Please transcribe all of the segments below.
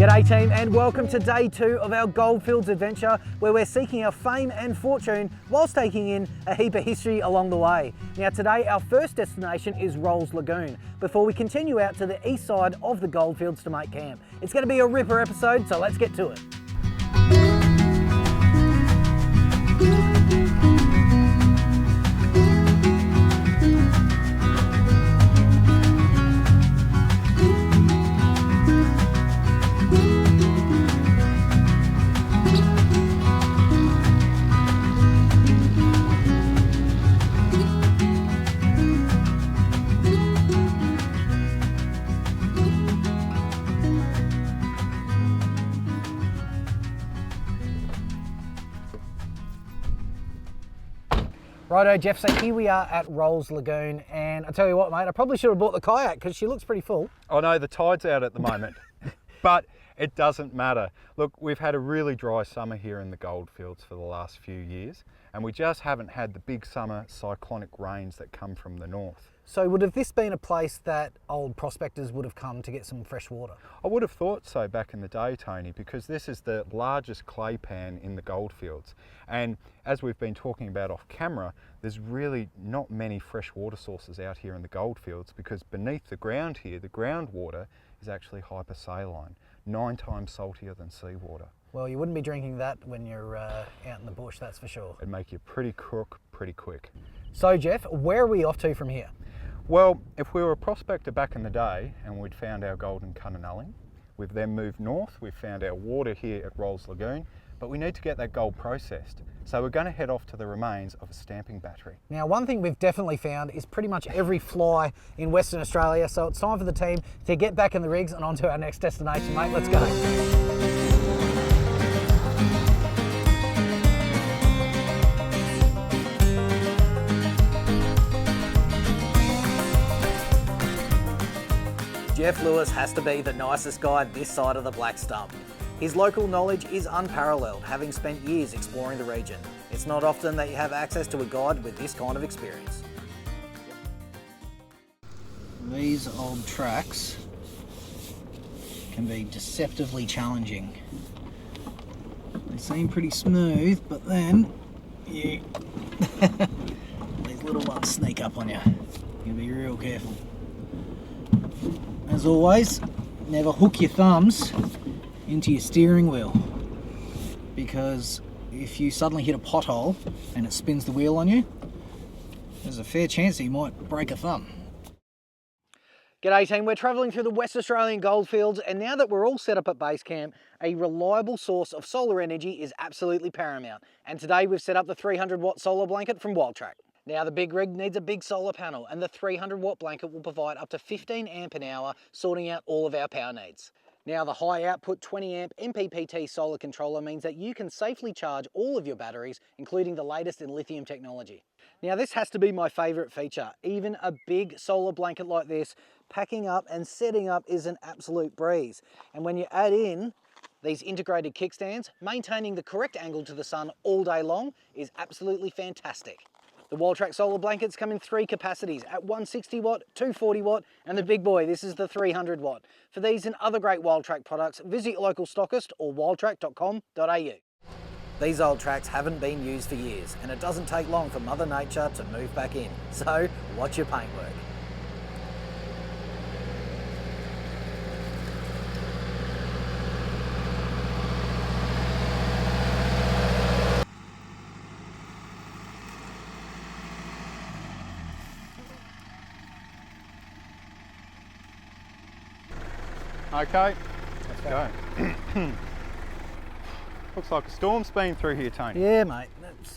G'day team, and welcome to day 2 of our Goldfields adventure, where we're seeking our fame and fortune whilst taking in a heap of history along the way. Now today our first destination is Rowles Lagoon, before we continue out to the east side of the Goldfields to make camp. It's going to be a ripper episode, so let's get to it. Righto Jeff, so here we are at Rowles Lagoon, and I tell you what mate, I probably should have bought the kayak because she looks pretty full. I know the tide's out at the moment, but it doesn't matter. Look, we've had a really dry summer here in the Goldfields for the last few years, and we just haven't had the big summer cyclonic rains that come from the north. So would have this been a place that old prospectors would have come to get some fresh water? I would have thought so back in the day, Tony, because this is the largest claypan in the Goldfields. And as we've been talking about off camera, there's really not many fresh water sources out here in the Goldfields, because beneath the ground here, the groundwater is actually hypersaline, 9 times saltier than seawater. Well, you wouldn't be drinking that when you're out in the bush, that's for sure. It'd make you pretty crook pretty quick. So Jeff, where are we off to from here? Well, if we were a prospector back in the day and we'd found our golden cannonelling, we've then moved north, we've found our water here at Rowles Lagoon, but we need to get that gold processed. So we're going to head off to the remains of a stamping battery. Now, one thing we've definitely found is pretty much every fly in Western Australia, so it's time for the team to get back in the rigs and on to our next destination, mate. Let's go. Jeff Lewis has to be the nicest guy this side of the Black Stump. His local knowledge is unparalleled, having spent years exploring the region. It's not often that you have access to a guide with this kind of experience. These old tracks can be deceptively challenging. They seem pretty smooth, but then these little ones sneak up on you. You gotta be real careful. As always, never hook your thumbs into your steering wheel, because if you suddenly hit a pothole and it spins the wheel on you, there's a fair chance that you might break a thumb. G'day team, we're travelling through the West Australian Goldfields, and now that we're all set up at base camp, a reliable source of solar energy is absolutely paramount. And today we've set up the 300 watt solar blanket from Wildtrack. Now the big rig needs a big solar panel, and the 300 watt blanket will provide up to 15 amp an hour, sorting out all of our power needs. Now the high output 20 amp MPPT solar controller means that you can safely charge all of your batteries, including the latest in lithium technology. Now this has to be my favourite feature. Even a big solar blanket like this, packing up and setting up is an absolute breeze. And when you add in these integrated kickstands, maintaining the correct angle to the sun all day long is absolutely fantastic. The Wildtrack solar blankets come in 3 capacities at 160 watt, 240 watt, and the big boy, this is the 300 watt. For these and other great Wildtrack products, visit your local stockist or wildtrack.com.au. These old tracks haven't been used for years, and it doesn't take long for Mother Nature to move back in. So, watch your paintwork. Okay, let's go. Looks like a storm's been through here, Tony. Yeah, mate. That's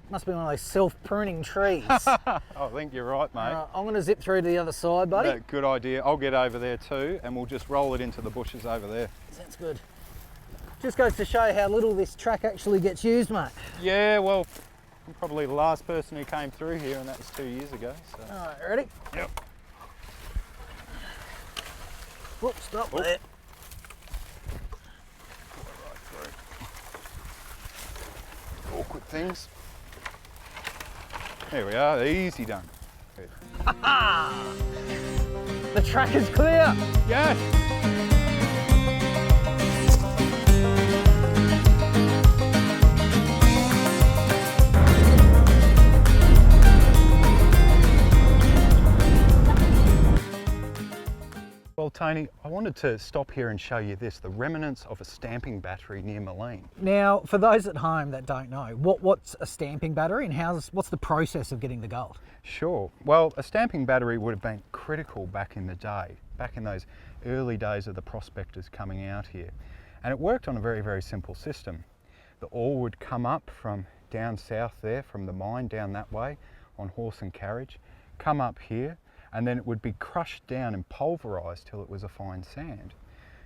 must be one of those self-pruning trees. I think you're right, mate. I'm going to zip through to the other side, buddy. Yeah, good idea. I'll get over there too, and we'll just roll it into the bushes over there. Sounds good. Just goes to show how little this track actually gets used, mate. Yeah, well, I'm probably the last person who came through here, and that was 2 years ago. So. All right, ready? Yep. Whoops, stop there. Awkward things. There we are, easy done. Good. The track is clear. Yes. Well, Tony, I wanted to stop here and show you this, the remnants of a stamping battery near Mulline. Now, for those at home that don't know, what's a stamping battery and what's the process of getting the gold? Sure. Well, a stamping battery would have been critical back in the day, back in those early days of the prospectors coming out here. And it worked on a very, very simple system. The ore would come up from down south there, from the mine down that way, on horse and carriage, come up here, and then it would be crushed down and pulverised till it was a fine sand.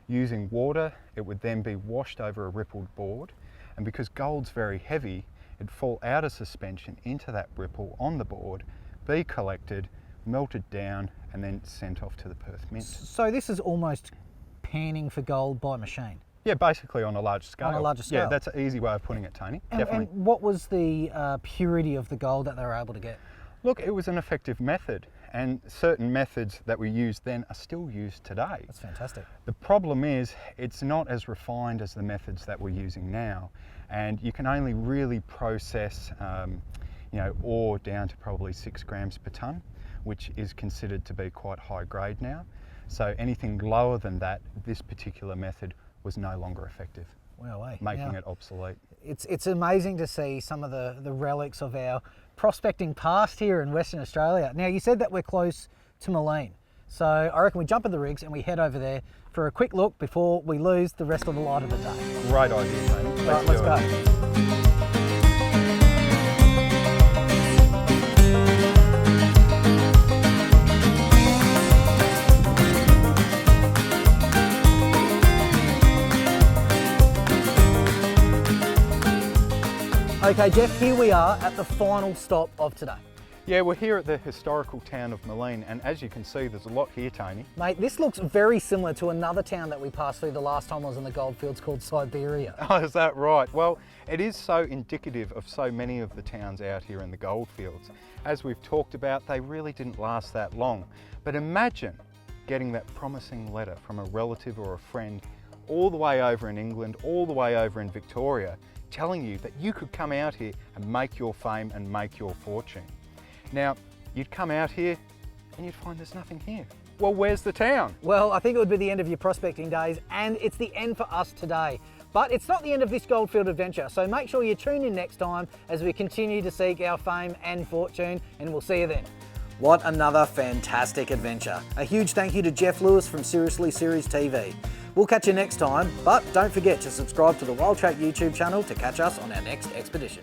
Using water, it would then be washed over a rippled board, and because gold's very heavy, it'd fall out of suspension into that ripple on the board, be collected, melted down, and then sent off to the Perth Mint. So this is almost panning for gold by machine? Yeah, basically on a large scale. On a larger scale. Yeah, that's an easy way of putting it, Tony. And what was the purity of the gold that they were able to get? Look, it was an effective method, and certain methods that we used then are still used today. That's fantastic. The problem is it's not as refined as the methods that we're using now, and you can only really process ore down to probably 6 grams per tonne, which is considered to be quite high grade now. So anything lower than that, this particular method was no longer effective, making it obsolete. It's amazing to see some of the relics of our prospecting past here in Western Australia. Now, you said that we're close to Mulline, so I reckon we jump in the rigs and we head over there for a quick look before we lose the rest of the light of the day. Great idea, Tony. Let's go. Okay, Geoff, here we are at the final stop of today. Yeah, we're here at the historical town of Mulline, and as you can see, there's a lot here, Tony. Mate, this looks very similar to another town that we passed through the last time I was in the Goldfields called Siberia. Oh, is that right? Well, it is so indicative of so many of the towns out here in the Goldfields. As we've talked about, they really didn't last that long. But imagine getting that promising letter from a relative or a friend all the way over in England, all the way over in Victoria, telling you that you could come out here and make your fame and make your fortune. Now, you'd come out here and you'd find there's nothing here. Well, where's the town? Well, I think it would be the end of your prospecting days, and it's the end for us today. But it's not the end of this Goldfield adventure, so make sure you tune in next time as we continue to seek our fame and fortune, and we'll see you then. What another fantastic adventure. A huge thank you to Geoff Lewis from Seriously Series TV. We'll catch you next time, but don't forget to subscribe to the Wildtrack YouTube channel to catch us on our next expedition.